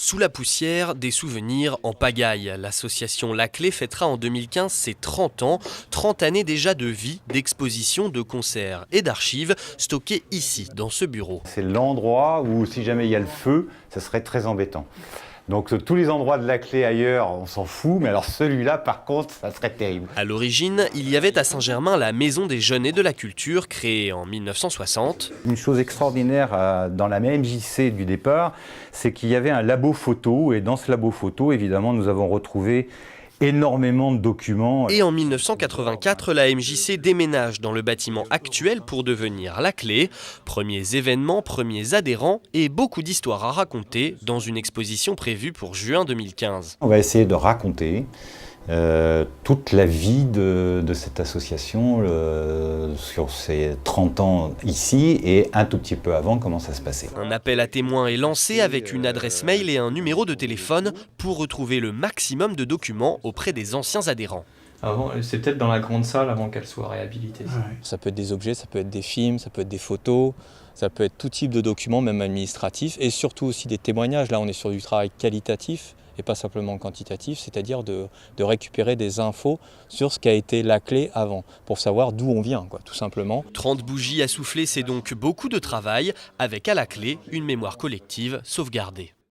Sous la poussière, des souvenirs en pagaille. L'association La Clé fêtera en 2015 ses 30 ans. 30 années déjà de vie, d'expositions, de concerts et d'archives stockées ici, dans ce bureau. C'est l'endroit où, si jamais il y a le feu, ça serait très embêtant. Donc tous les endroits de La Clé ailleurs, on s'en fout, mais alors celui-là, par contre, ça serait terrible. À l'origine, il y avait à Saint-Germain la Maison des Jeunes et de la Culture, créée en 1960. Une chose extraordinaire dans la MJC du départ, c'est qu'il y avait un labo photo, et dans ce labo photo, évidemment, nous avons retrouvé énormément de documents. Et en 1984, la MJC déménage dans le bâtiment actuel pour devenir La Clé. Premiers événements, premiers adhérents et beaucoup d'histoires à raconter dans une exposition prévue pour juin 2015. On va essayer de raconter toute la vie de cette association sur ces 30 ans ici et un tout petit peu avant, comment ça se passait. Un appel à témoins est lancé avec une adresse mail et un numéro de téléphone pour retrouver le maximum de documents auprès des anciens adhérents. C'est peut-être dans la grande salle avant qu'elle soit réhabilitée. Ouais. Ça peut être des objets, ça peut être des films, ça peut être des photos, ça peut être tout type de documents, même administratifs, et surtout aussi des témoignages. Là, on est sur du travail qualitatif et pas simplement quantitatif, c'est-à-dire de récupérer des infos sur ce qu'a été La Clé avant, pour savoir d'où on vient, tout simplement. 30 bougies à souffler, c'est donc beaucoup de travail, avec à la clé une mémoire collective sauvegardée.